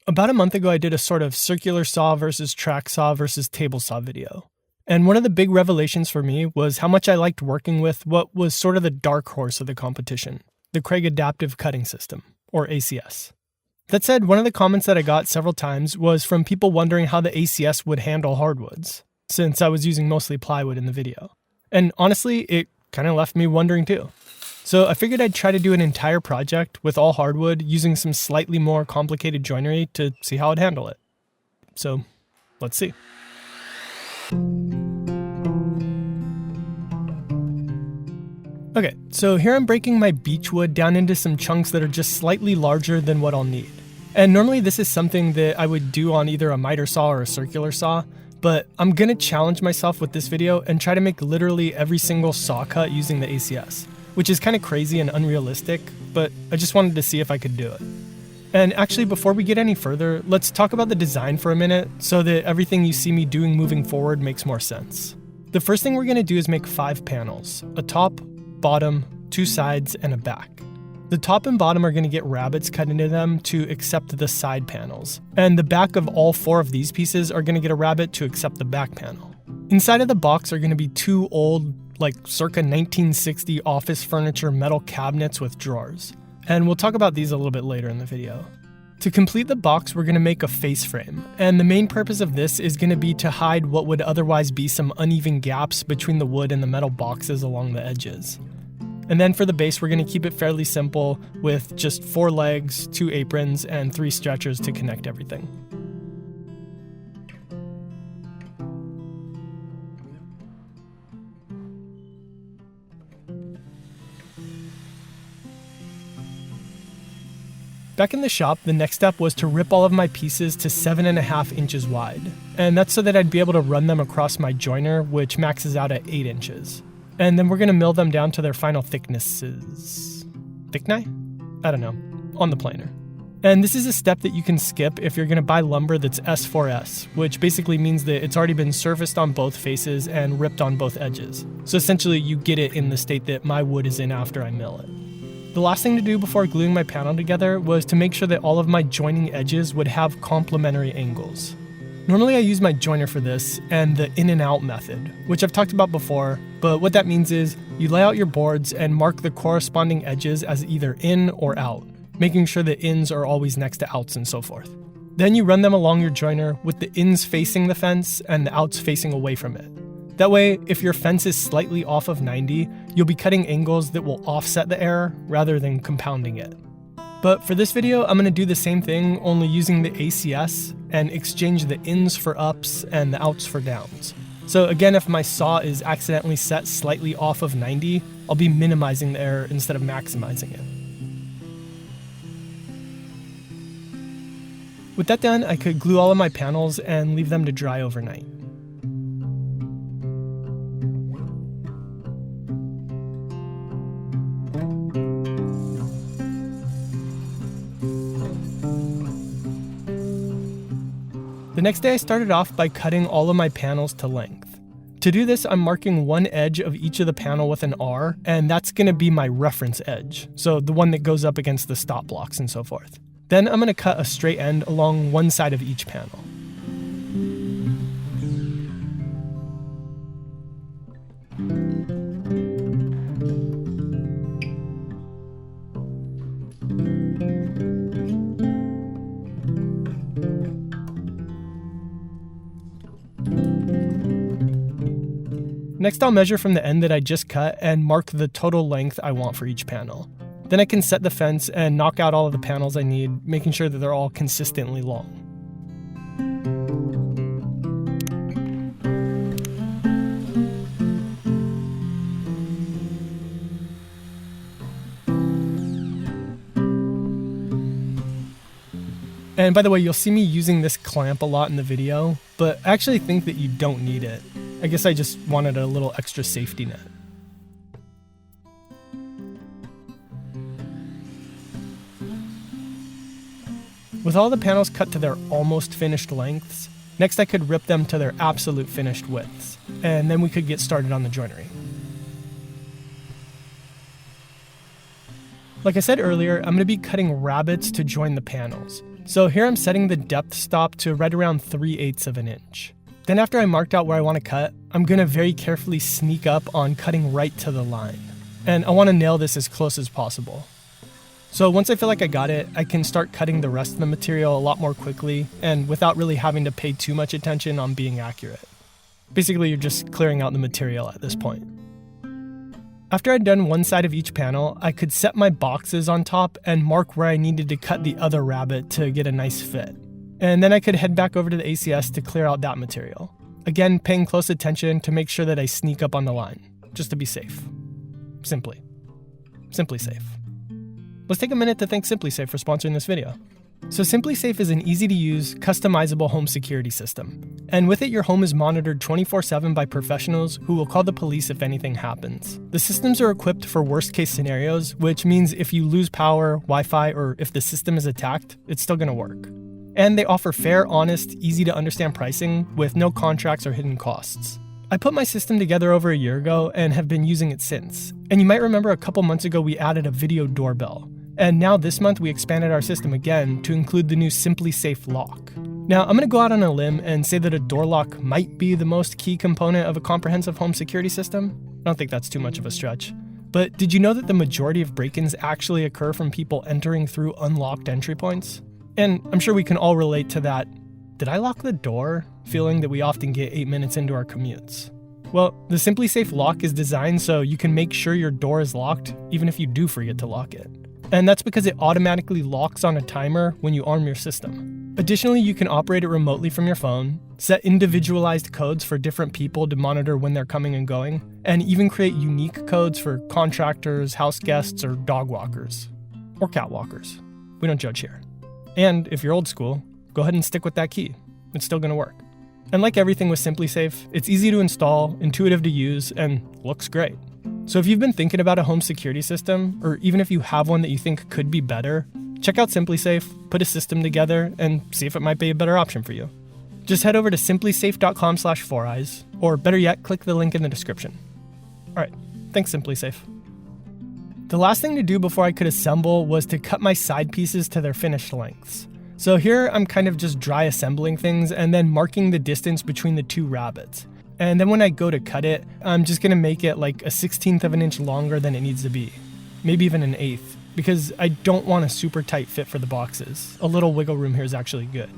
About a month ago, I did a sort of circular saw versus track saw versus table saw video. And one of the big revelations for me was how much I liked working with what was sort of the dark horse of the competition, the Kreg Adaptive Cutting System, or ACS. That said, one of the comments that I got several times was from people wondering how the ACS would handle hardwoods, since I was using mostly plywood in the video. And honestly, it kind of left me wondering too. So I figured I'd try to do an entire project with all hardwood using some slightly more complicated joinery to see how I'd handle it. So let's see. Okay, so here I'm breaking my beechwood down into some chunks that are just slightly larger than what I'll need. And normally this is something that I would do on either a miter saw or a circular saw, but I'm gonna challenge myself with this video and try to make literally every single saw cut using the ACS, which is kind of crazy and unrealistic, but I just wanted to see if I could do it. And actually, before we get any further, let's talk about the design for a minute so that everything you see me doing moving forward makes more sense. The first thing we're gonna do is make 5 panels, a top, bottom, 2 sides, and a back. The top and bottom are going to get rabbets cut into them to accept the side panels, and the back of all 4 of these pieces are going to get a rabbet to accept the back panel. Inside of the box are going to be 2 old, like circa 1960 office furniture metal cabinets with drawers, and we'll talk about these a little bit later in the video. To complete the box, we're going to make a face frame, and the main purpose of this is going to be to hide what would otherwise be some uneven gaps between the wood and the metal boxes along the edges. And then for the base, we're going to keep it fairly simple with just 4 legs, 2 aprons, and 3 stretchers to connect everything. Back in the shop, the next step was to rip all of my pieces to 7.5 inches wide. And that's so that I'd be able to run them across my joiner, which maxes out at 8 inches. And then we're going to mill them down to their final thicknesses. Thickness? I don't know. On the planer. And this is a step that you can skip if you're going to buy lumber that's S4S, which basically means that it's already been surfaced on both faces and ripped on both edges. So essentially you get it in the state that my wood is in after I mill it. The last thing to do before gluing my panel together was to make sure that all of my joining edges would have complementary angles. Normally I use my joiner for this and the in and out method, which I've talked about before, but what that means is you lay out your boards and mark the corresponding edges as either in or out, making sure the ins are always next to outs and so forth. Then you run them along your joiner with the ins facing the fence and the outs facing away from it. That way, if your fence is slightly off of 90, you'll be cutting angles that will offset the error rather than compounding it. But for this video, I'm going to do the same thing, only using the ACS and exchange the ins for ups and the outs for downs. So again, if my saw is accidentally set slightly off of 90, I'll be minimizing the error instead of maximizing it. With that done, I could glue all of my panels and leave them to dry overnight. The next day I started off by cutting all of my panels to length. To do this, I'm marking one edge of each of the panel with an R, and that's going to be my reference edge, so the one that goes up against the stop blocks and so forth. Then I'm going to cut a straight end along one side of each panel. Next, I'll measure from the end that I just cut and mark the total length I want for each panel. Then I can set the fence and knock out all of the panels I need, making sure that they're all consistently long. And by the way, you'll see me using this clamp a lot in the video, but I actually think that you don't need it. I guess I just wanted a little extra safety net. With all the panels cut to their almost finished lengths, next I could rip them to their absolute finished widths, and then we could get started on the joinery. Like I said earlier, I'm going to be cutting rabbets to join the panels. So here I'm setting the depth stop to right around 3/8 of an inch. Then after I marked out where I want to cut, I'm going to very carefully sneak up on cutting right to the line. And I want to nail this as close as possible. So once I feel like I got it, I can start cutting the rest of the material a lot more quickly and without really having to pay too much attention on being accurate. Basically, you're just clearing out the material at this point. After I'd done one side of each panel, I could set my boxes on top and mark where I needed to cut the other rabbet to get a nice fit. And then I could head back over to the ACS to clear out that material. Again, paying close attention to make sure that I sneak up on the line, just to be safe. Simply safe. Let's take a minute to thank SimpliSafe for sponsoring this video. So SimpliSafe is an easy-to-use, customizable home security system. And with it, your home is monitored 24/7 by professionals who will call the police if anything happens. The systems are equipped for worst-case scenarios, which means if you lose power, Wi-Fi, or if the system is attacked, it's still going to work. And they offer fair, honest, easy-to-understand pricing with no contracts or hidden costs. I put my system together over a year ago and have been using it since. And you might remember a couple months ago we added a video doorbell. And now this month we expanded our system again to include the new SimpliSafe lock. Now I'm going to go out on a limb and say that a door lock might be the most key component of a comprehensive home security system. I don't think that's too much of a stretch. But did you know that the majority of break-ins actually occur from people entering through unlocked entry points? And I'm sure we can all relate to that "did I lock the door?" feeling that we often get 8 minutes into our commutes. Well, the SimpliSafe lock is designed so you can make sure your door is locked even if you do forget to lock it. And that's because it automatically locks on a timer when you arm your system. Additionally, you can operate it remotely from your phone, set individualized codes for different people to monitor when they're coming and going, and even create unique codes for contractors, house guests, or dog walkers. Or cat walkers. We don't judge here. And if you're old school, go ahead and stick with that key. It's still going to work. And like everything with SimpliSafe, it's easy to install, intuitive to use, and looks great. So if you've been thinking about a home security system, or even if you have one that you think could be better, check out SimpliSafe, put a system together, and see if it might be a better option for you. Just head over to simplisafe.com/4eyes, or better yet, click the link in the description. All right, thanks SimpliSafe. The last thing to do before I could assemble was to cut my side pieces to their finished lengths. So here I'm kind of just dry assembling things and then marking the distance between the two rabbets. And then when I go to cut it, I'm just going to make it like a 1/16 of an inch longer than it needs to be. Maybe even an 1/8, because I don't want a super tight fit for the boxes. A little wiggle room here is actually good.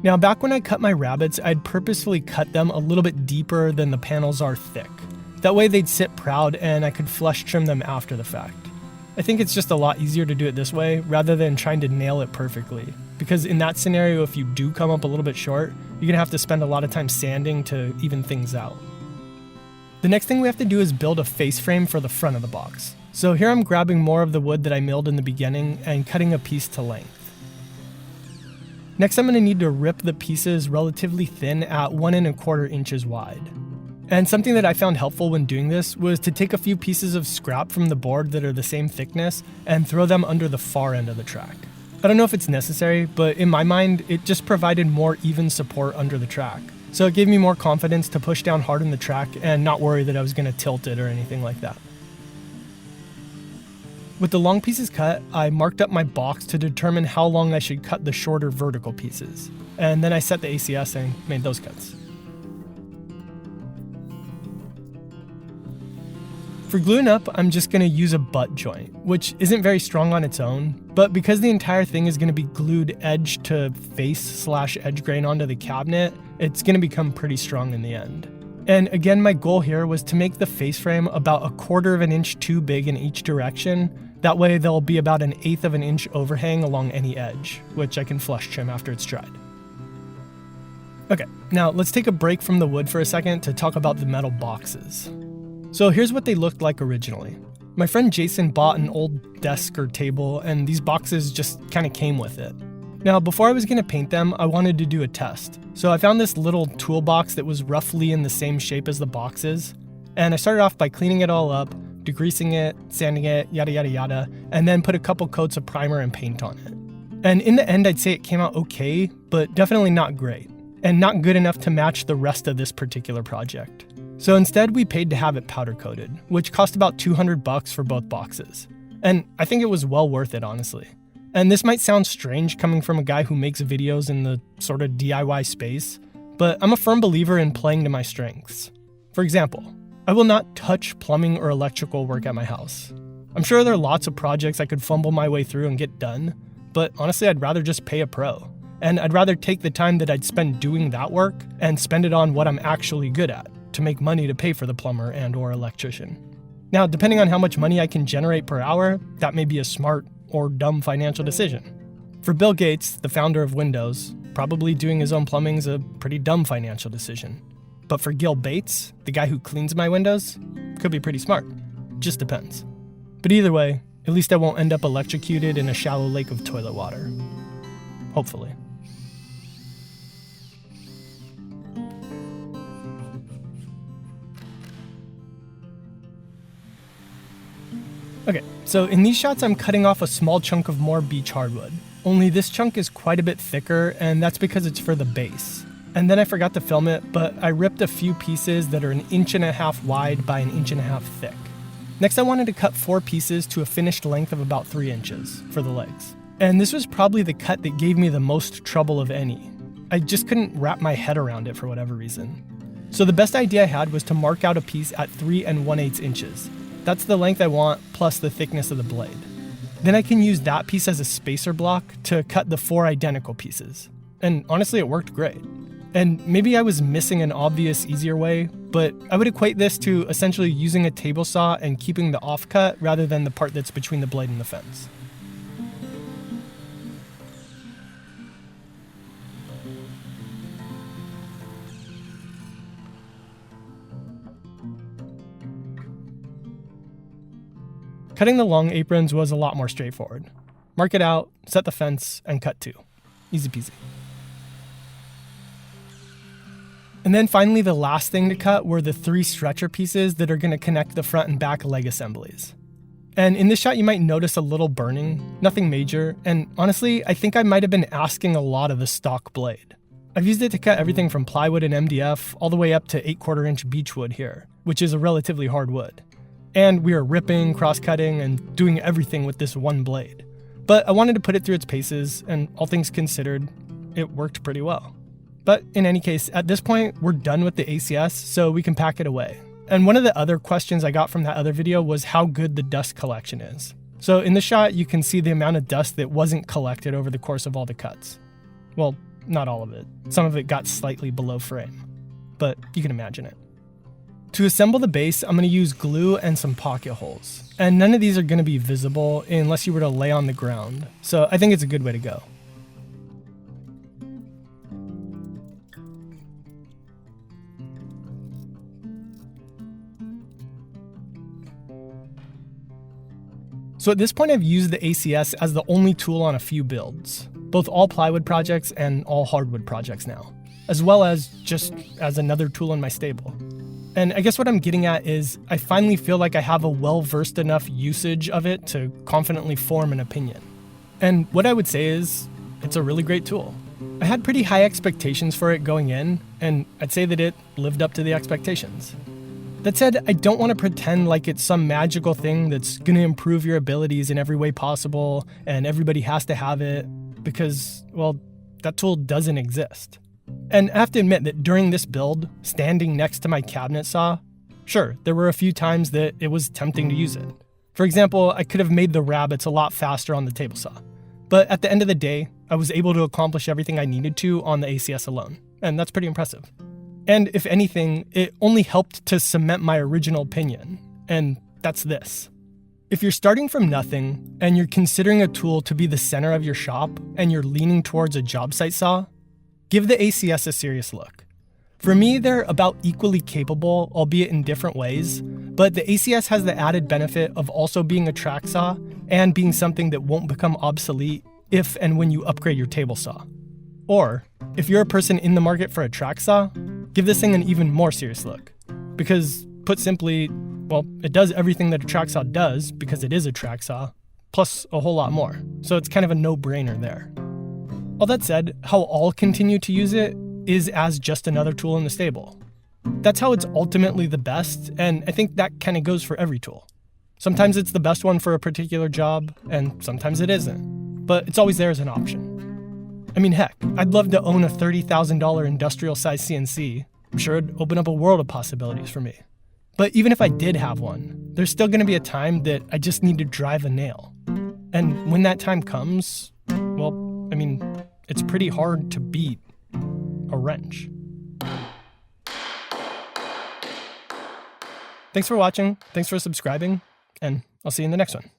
Now, back when I cut my rabbets, I'd purposefully cut them a little bit deeper than the panels are thick. That way they'd sit proud and I could flush trim them after the fact. I think it's just a lot easier to do it this way rather than trying to nail it perfectly. Because in that scenario, if you do come up a little bit short, you're gonna have to spend a lot of time sanding to even things out. The next thing we have to do is build a face frame for the front of the box. So here I'm grabbing more of the wood that I milled in the beginning and cutting a piece to length. Next, I'm going to need to rip the pieces relatively thin at 1 1/4 inches wide. And something that I found helpful when doing this was to take a few pieces of scrap from the board that are the same thickness and throw them under the far end of the track. I don't know if it's necessary, but in my mind, it just provided more even support under the track. So it gave me more confidence to push down hard on the track and not worry that I was going to tilt it or anything like that. With the long pieces cut, I marked up my box to determine how long I should cut the shorter vertical pieces. And then I set the ACS and made those cuts. For gluing up, I'm just going to use a butt joint, which isn't very strong on its own, but because the entire thing is going to be glued edge to face/edge grain onto the cabinet, it's going to become pretty strong in the end. And again, my goal here was to make the face frame about 1/4 of an inch too big in each direction. That way there'll be about 1/8 of an inch overhang along any edge, which I can flush trim after it's dried. Okay, now let's take a break from the wood for a second to talk about the metal boxes. So here's what they looked like originally. My friend Jason bought an old desk or table, and these boxes just kind of came with it. Now, before I was going to paint them, I wanted to do a test. So I found this little toolbox that was roughly in the same shape as the boxes. And I started off by cleaning it all up, degreasing it, sanding it, yada yada yada, and then put a couple coats of primer and paint on it. And in the end, I'd say it came out okay, but definitely not great, and not good enough to match the rest of this particular project. So instead, we paid to have it powder coated, which cost about $200 for both boxes. And I think it was well worth it, honestly. And this might sound strange coming from a guy who makes videos in the sort of DIY space, but I'm a firm believer in playing to my strengths. For example, I will not touch plumbing or electrical work at my house. I'm sure there are lots of projects I could fumble my way through and get done, but honestly, I'd rather just pay a pro. And I'd rather take the time that I'd spend doing that work and spend it on what I'm actually good at, to make money to pay for the plumber and or electrician. Now, depending on how much money I can generate per hour, that may be a smart or dumb financial decision. For Bill Gates, the founder of Windows, probably doing his own plumbing is a pretty dumb financial decision. But for Gil Bates, the guy who cleans my windows, could be pretty smart. Just depends. But either way, at least I won't end up electrocuted in a shallow lake of toilet water. Hopefully. Okay, so in these shots I'm cutting off a small chunk of more beech hardwood. Only this chunk is quite a bit thicker, and that's because it's for the base. And then I forgot to film it, but I ripped a few pieces that are 1.5 inches wide by 1.5 inches thick. Next I wanted to cut 4 pieces to a finished length of about 3 inches for the legs. And this was probably the cut that gave me the most trouble of any. I just couldn't wrap my head around it for whatever reason. So the best idea I had was to mark out a piece at 3 1/8 inches. That's the length I want, plus the thickness of the blade. Then I can use that piece as a spacer block to cut the 4 identical pieces. And honestly, it worked great. And maybe I was missing an obvious, easier way, but I would equate this to essentially using a table saw and keeping the offcut rather than the part that's between the blade and the fence. Cutting the long aprons was a lot more straightforward. Mark it out, set the fence, and cut 2. Easy peasy. And then finally the last thing to cut were the 3 stretcher pieces that are going to connect the front and back leg assemblies. And in this shot you might notice a little burning, nothing major, and honestly I think I might have been asking a lot of the stock blade. I've used it to cut everything from plywood and MDF all the way up to 8/4 inch beechwood here, which is a relatively hard wood. And we are ripping, cross-cutting, and doing everything with this one blade. But I wanted to put it through its paces, and all things considered, it worked pretty well. But in any case, at this point, we're done with the ACS, so we can pack it away. And one of the other questions I got from that other video was how good the dust collection is. So in this shot, you can see the amount of dust that wasn't collected over the course of all the cuts. Well, not all of it. Some of it got slightly below frame, but you can imagine it. To assemble the base, I'm going to use glue and some pocket holes. And none of these are going to be visible unless you were to lay on the ground. So I think it's a good way to go. So at this point, I've used the ACS as the only tool on a few builds, both all plywood projects and all hardwood projects now, as well as just as another tool in my stable. And I guess what I'm getting at is I finally feel like I have a well-versed enough usage of it to confidently form an opinion. And what I would say is it's a really great tool. I had pretty high expectations for it going in, and I'd say that it lived up to the expectations. That said, I don't want to pretend like it's some magical thing that's going to improve your abilities in every way possible and everybody has to have it because, well, that tool doesn't exist. And I have to admit that during this build, standing next to my cabinet saw, sure, there were a few times that it was tempting to use it. For example, I could have made the rabbets a lot faster on the table saw. But at the end of the day, I was able to accomplish everything I needed to on the ACS alone, and that's pretty impressive. And if anything, it only helped to cement my original opinion, and that's this. If you're starting from nothing, and you're considering a tool to be the center of your shop, and you're leaning towards a job site saw, give the ACS a serious look. For me, they're about equally capable, albeit in different ways, but the ACS has the added benefit of also being a track saw and being something that won't become obsolete if and when you upgrade your table saw. Or, if you're a person in the market for a track saw, give this thing an even more serious look. Because, put simply, well, it does everything that a track saw does because it is a track saw, plus a whole lot more. So it's kind of a no-brainer there. All that said, how I'll continue to use it is as just another tool in the stable. That's how it's ultimately the best, and I think that kind of goes for every tool. Sometimes it's the best one for a particular job, and sometimes it isn't. But it's always there as an option. I mean, heck, I'd love to own a $30,000 industrial-sized CNC. I'm sure it'd open up a world of possibilities for me. But even if I did have one, there's still going to be a time that I just need to drive a nail. And when that time comes, well, I mean, it's pretty hard to beat a wrench. Thanks for watching, thanks for subscribing, and I'll see you in the next one.